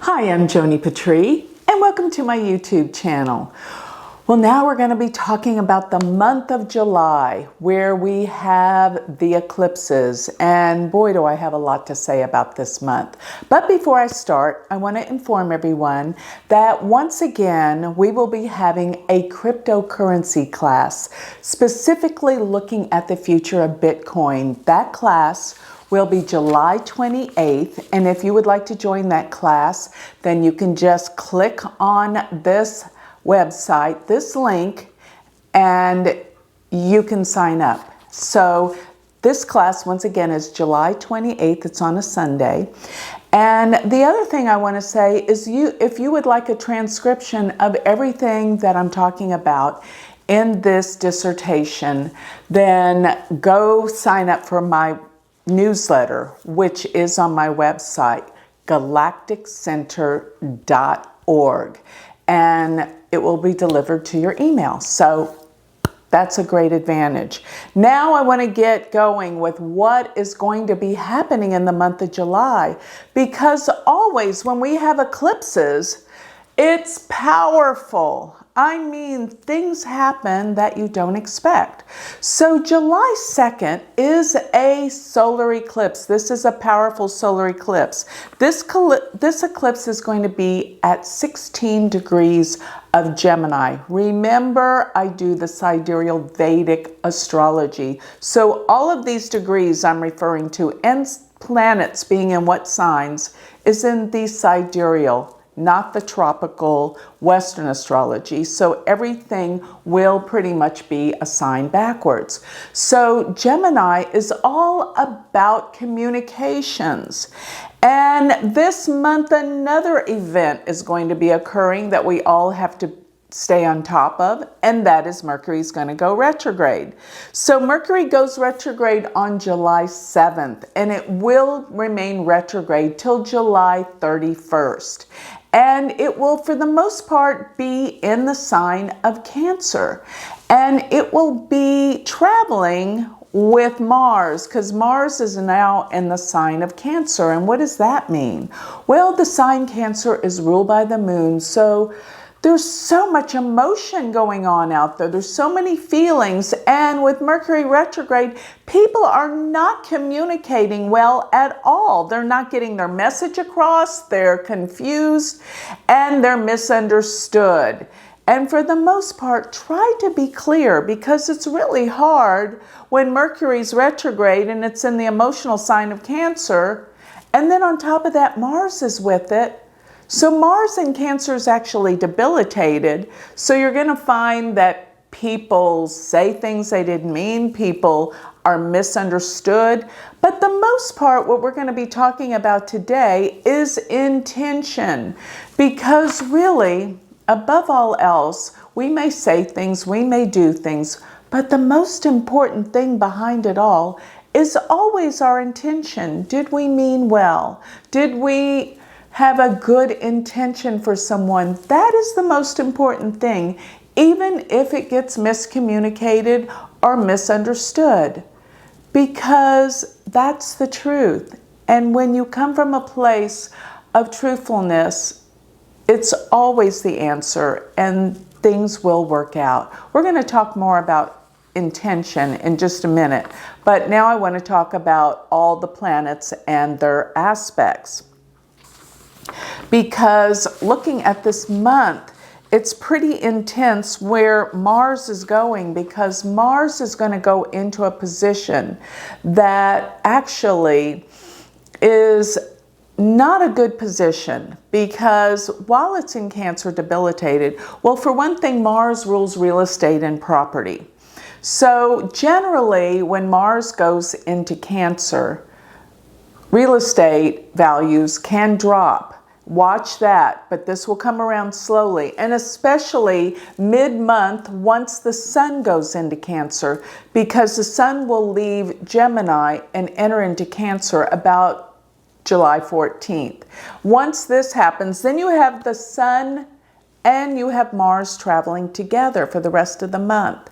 Hi, I'm Joni Patry, and welcome to my YouTube channel. Well, now we're going to be talking about the month of July, where we have the eclipses, and boy, do I have a lot to say about this month. But before I start, I want to inform everyone that once again, we will be having a cryptocurrency class, specifically looking at the future of Bitcoin. That class will be July 28th, and if you would like to join that class, then you can just click on this website, this link, and you can sign up. So this class, once again, is July 28th. It's on a Sunday. And the other thing I want to say is if you would like a transcription of everything that I'm talking about in this dissertation, then go sign up for my newsletter, which is on my website, galacticcenter.org, and it will be delivered to your email. So that's a great advantage. Now I want to get going with what is going to be happening in the month of July, because always when we have eclipses, it's powerful. I mean, things happen that you don't expect. So July 2nd is a solar eclipse. This is a powerful solar eclipse. This eclipse is going to be at 16 degrees of Gemini. Remember, I do the sidereal Vedic astrology. So all of these degrees I'm referring to and planets being in what signs is in the sidereal, not the tropical Western astrology. So everything will pretty much be a sign backwards. So Gemini is all about communications. And this month, another event is going to be occurring that we all have to stay on top of, and that is Mercury's going to go retrograde. So Mercury goes retrograde on July 7th, and it will remain retrograde till July 31st. And it will, for the most part, be in the sign of Cancer. And it will be traveling with Mars, because Mars is now in the sign of Cancer. And what does that mean? Well, the sign Cancer is ruled by the moon, so there's so much emotion going on out there. There's so many feelings. And with Mercury retrograde, people are not communicating well at all. They're not getting their message across. They're confused and they're misunderstood. And for the most part, try to be clear, because it's really hard when Mercury's retrograde and it's in the emotional sign of Cancer. And then on top of that, Mars is with it. So Mars in Cancer is actually debilitated. So you're going to find that people say things they didn't mean. People are misunderstood. But the most part, what we're going to be talking about today is intention. Because really, above all else, we may say things, we may do things, but the most important thing behind it all is always our intention. Did we mean well? Did we have a good intention for someone? That is the most important thing, even if it gets miscommunicated or misunderstood, because that's the truth. And when you come from a place of truthfulness, it's always the answer, and things will work out. We're going to talk more about intention in just a minute, but now I want to talk about all the planets and their aspects. Because looking at this month, it's pretty intense where Mars is going, because Mars is going to go into a position that actually is not a good position, because while it's in Cancer debilitated, well, for one thing, Mars rules real estate and property. So generally, when Mars goes into Cancer, real estate values can drop. Watch that, but this will come around slowly, and especially mid-month once the Sun goes into Cancer, because the Sun will leave Gemini and enter into Cancer about July 14th. Once this happens, then you have the Sun and you have Mars traveling together for the rest of the month.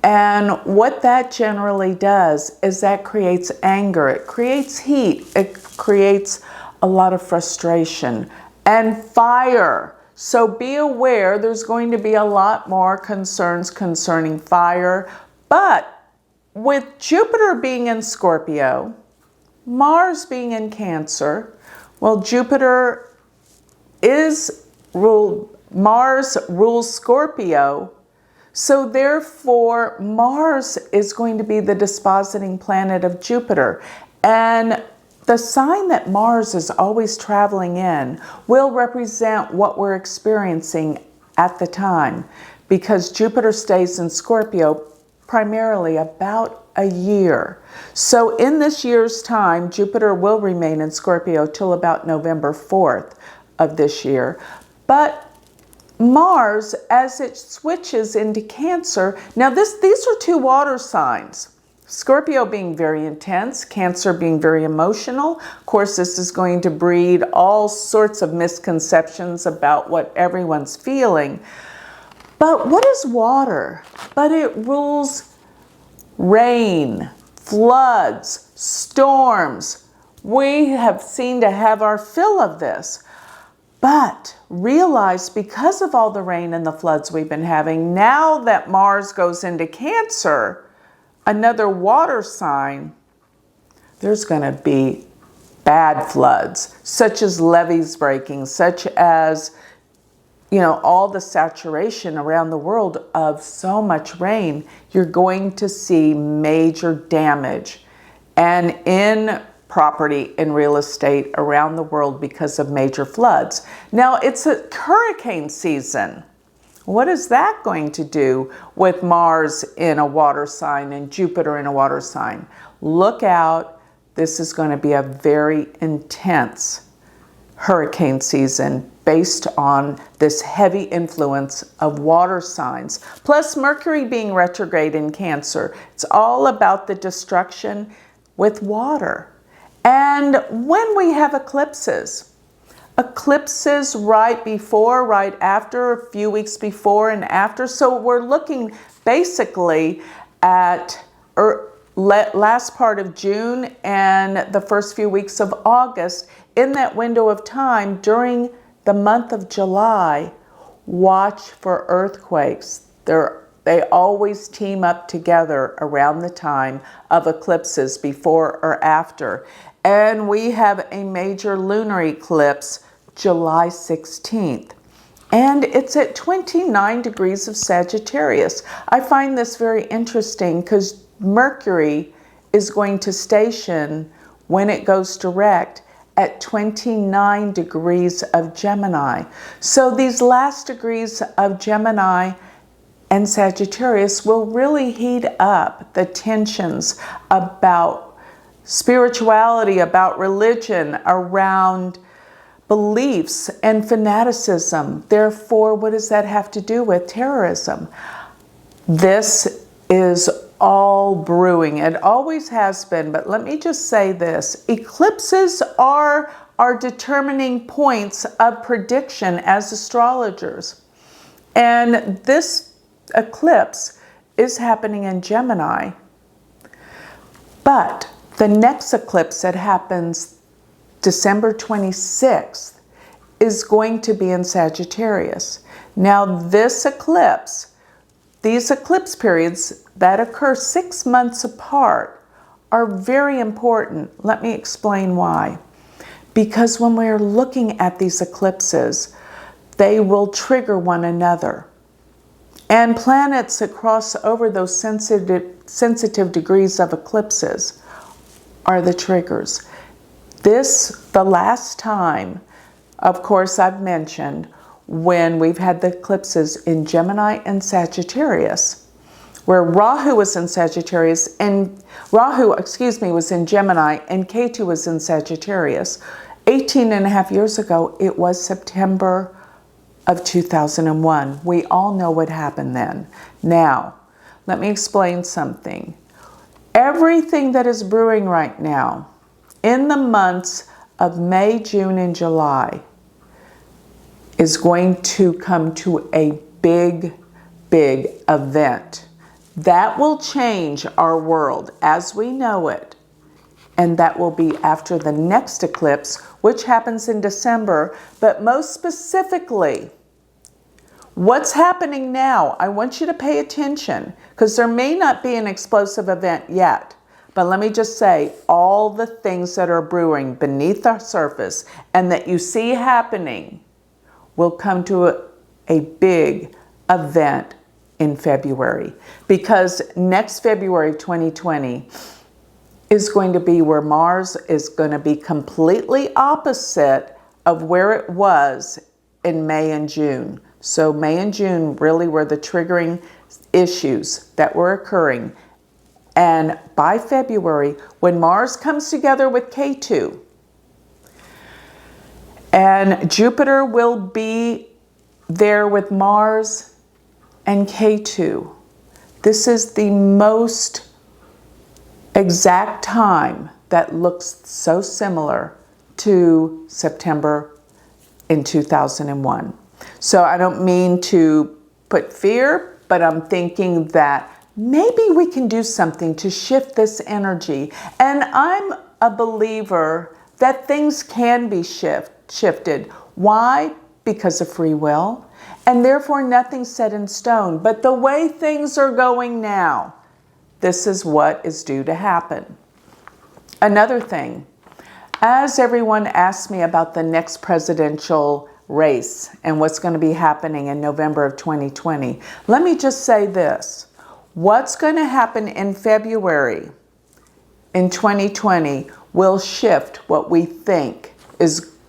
And what that generally does is that creates anger, it creates heat, it creates a lot of frustration, and fire. So be aware, there's going to be a lot more concerns concerning fire. But with Jupiter being in Scorpio, Mars being in Cancer, well, Mars rules Scorpio. So therefore, Mars is going to be the dispositing planet of Jupiter. And the sign that Mars is always traveling in will represent what we're experiencing at the time, because Jupiter stays in Scorpio primarily about a year. So in this year's time, Jupiter will remain in Scorpio till about November 4th of this year. But Mars, as it switches into Cancer, now these are two water signs. Scorpio being very intense, Cancer being very emotional. Of course, this is going to breed all sorts of misconceptions about what everyone's feeling. But what is water? But it rules rain, floods, storms. We have seen to have our fill of this. But realize, because of all the rain and the floods we've been having, now that Mars goes into Cancer, another water sign, there's going to be bad floods, such as levees breaking, such as, all the saturation around the world of so much rain. You're going to see major damage and in property and real estate around the world because of major floods. Now, it's a hurricane season. What is that going to do with Mars in a water sign and Jupiter in a water sign? Look out. This is going to be a very intense hurricane season based on this heavy influence of water signs. Plus Mercury being retrograde in Cancer. It's all about the destruction with water. And when we have eclipses right before, right after, a few weeks before and after. So we're looking basically at last part of June and the first few weeks of August. In that window of time during the month of July, watch for earthquakes. They always team up together around the time of eclipses, before or after. And we have a major lunar eclipse July 16th. And it's at 29 degrees of Sagittarius. I find this very interesting because Mercury is going to station, when it goes direct, at 29 degrees of Gemini. So these last degrees of Gemini and Sagittarius will really heat up the tensions about spirituality, about religion, around beliefs and fanaticism. Therefore, what does that have to do with terrorism? This is all brewing. It always has been, but let me just say this. Eclipses are our determining points of prediction as astrologers. And this eclipse is happening in Gemini. But the next eclipse that happens December 26th is going to be in Sagittarius. Now this eclipse, these eclipse periods that occur 6 months apart are very important. Let me explain why. Because when we're looking at these eclipses, they will trigger one another. And planets that cross over those sensitive degrees of eclipses are the triggers. The last time, of course, I've mentioned when we've had the eclipses in Gemini and Sagittarius, where Rahu was in Sagittarius and was in Gemini and Ketu was in Sagittarius. 18 and a half years ago, it was September of 2001. We all know what happened then. Now, let me explain something. Everything that is brewing right now in the months of May, June, and July is going to come to a big, big event that will change our world as we know it. And that will be after the next eclipse, which happens in December. But most specifically, what's happening now, I want you to pay attention, because there may not be an explosive event yet. But let me just say, all the things that are brewing beneath the surface and that you see happening will come to a big event in February. Because next February 2020 is going to be where Mars is going to be completely opposite of where it was in May and June. So May and June really were the triggering issues that were occurring. And by February, when Mars comes together with K2, and Jupiter will be there with Mars and K2, this is the most exact time that looks so similar to September in 2001. So I don't mean to put fear, but I'm thinking that maybe we can do something to shift this energy. And I'm a believer that things can be shifted. Why? Because of free will. And therefore nothing's set in stone. But the way things are going now, this is what is due to happen. Another thing, as everyone asks me about the next presidential race and what's going to be happening in November of 2020, let me just say this. What's going to happen in February in 2020 will shift what we think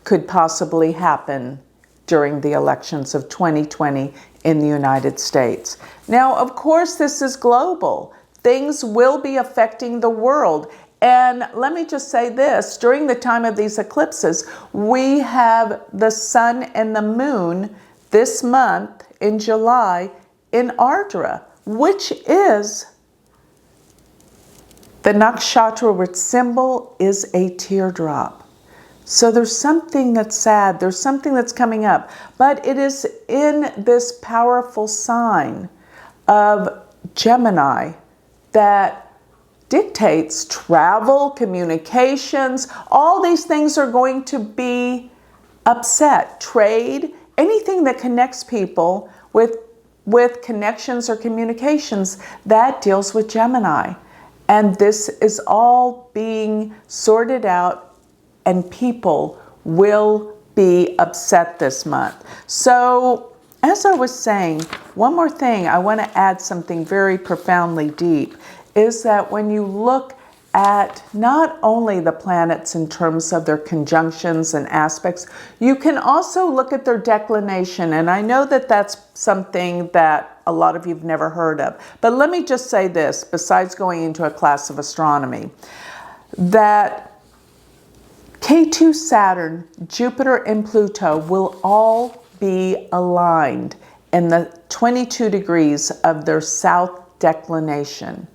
could possibly happen during the elections of 2020 in the United States. Now, of course, this is global. Things will be affecting the world. And let me just say this, during the time of these eclipses, we have the sun and the moon this month in July in Ardra, which is the nakshatra, which symbol is a teardrop. So there's something that's sad, there's something that's coming up, but it is in this powerful sign of Gemini that dictates travel, communications, all these things are going to be upset. Trade, anything that connects people with connections or communications, that deals with Gemini. And this is all being sorted out, and people will be upset this month. So, as I was saying, one more thing, I want to add something very profoundly deep, is that when you look at not only the planets in terms of their conjunctions and aspects, you can also look at their declination. And I know that that's something that a lot of you have never heard of. But let me just say this, besides going into a class of astronomy, that K2 Saturn, Jupiter, and Pluto will all be aligned in the 22 degrees of their south declination.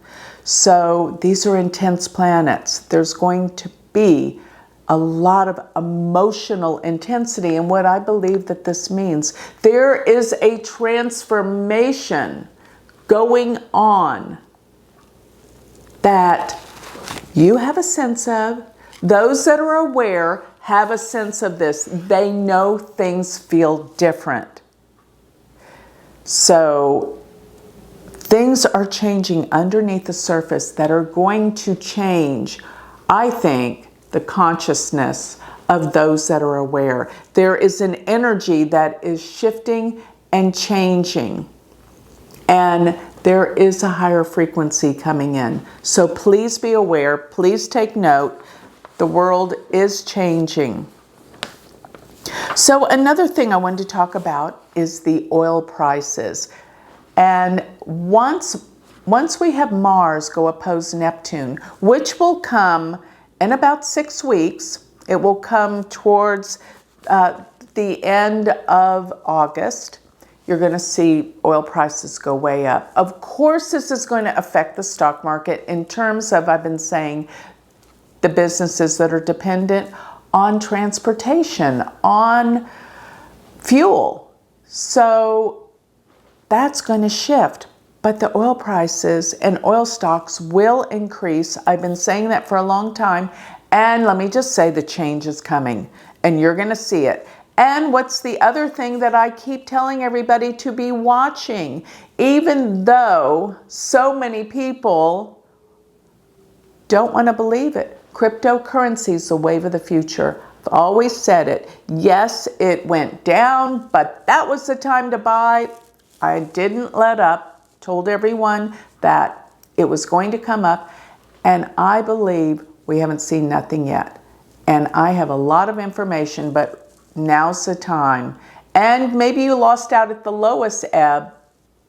So these are intense planets. There's going to be a lot of emotional intensity. And what I believe that this means, there is a transformation going on that you have a sense of. Those that are aware have a sense of this. They know things feel different. So things are changing underneath the surface that are going to change, I think, the consciousness of those that are aware. There is an energy that is shifting and changing, and there is a higher frequency coming in. So please be aware, please take note. The world is changing. So another thing I wanted to talk about is the oil prices. And once we have Mars go oppose Neptune, which will come in about 6 weeks, it will come towards the end of August, you're going to see oil prices go way up. Of course, this is going to affect the stock market in terms of, I've been saying, the businesses that are dependent on transportation, on fuel. So that's going to shift. But the oil prices and oil stocks will increase. I've been saying that for a long time. And let me just say, the change is coming. and you're going to see it. And what's the other thing that I keep telling everybody to be watching? Even though so many people don't want to believe it, cryptocurrency is the wave of the future. I've always said it. Yes, it went down, but that was the time to buy. I didn't let up, told everyone that it was going to come up, and I believe we haven't seen nothing yet. And I have a lot of information, but now's the time. And maybe you lost out at the lowest ebb,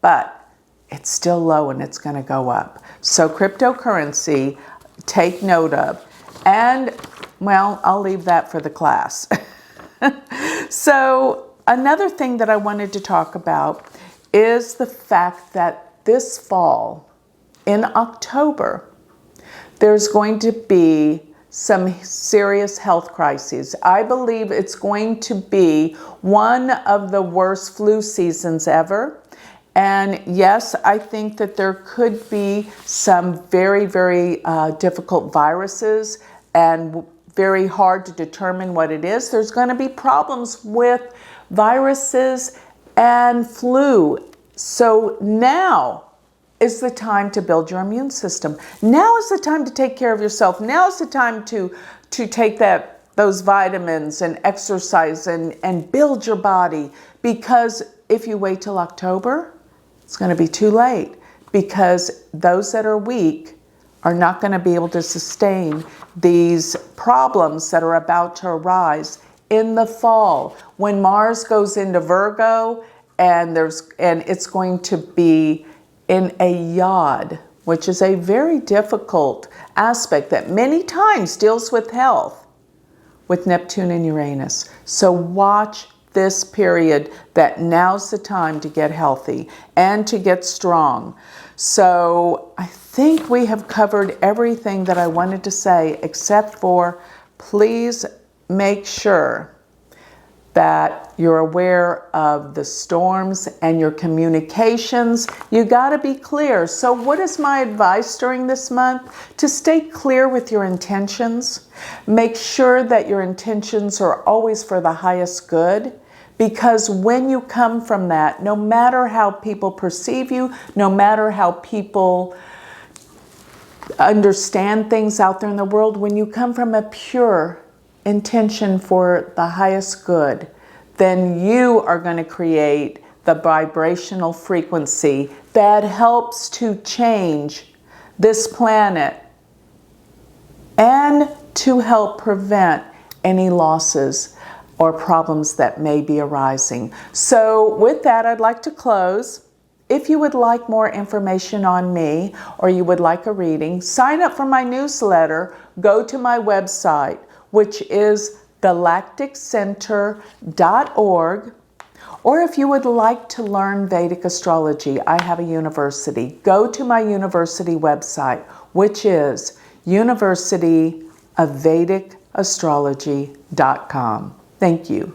but it's still low and it's going to go up. So cryptocurrency, take note of. And, well, I'll leave that for the class. So another thing that I wanted to talk about is the fact that this fall, in October, there's going to be some serious health crises. I believe it's going to be one of the worst flu seasons ever. And yes, I think that there could be some very, very difficult viruses and very hard to determine what it is. There's going to be problems with viruses and flu. So now is the time to build your immune system. Now is the time to take care of yourself. Now is the time to take those vitamins and exercise and build your body. Because if you wait till October, it's going to be too late. Because those that are weak are not going to be able to sustain these problems that are about to arise in the fall. When Mars goes into Virgo and it's going to be in a yod, which is a very difficult aspect that many times deals with health, with Neptune and Uranus. So watch this period, that now's the time to get healthy and to get strong. So I think we have covered everything that I wanted to say, except for please make sure that you're aware of the storms and your communications. You got to be clear. So what is my advice during this month? To stay clear with your intentions. Make sure that your intentions are always for the highest good, because when you come from that, no matter how people perceive you, no matter how people understand things out there in the world, when you come from a pure intention for the highest good, then you are going to create the vibrational frequency that helps to change this planet and to help prevent any losses or problems that may be arising. So with that, I'd like to close. If you would like more information on me or you would like a reading, sign up for my newsletter. Go to my website, which is galacticcenter.org. Or if you would like to learn Vedic astrology, I have a university. Go to my university website, which is University of Vedic Astrology.com. Thank you.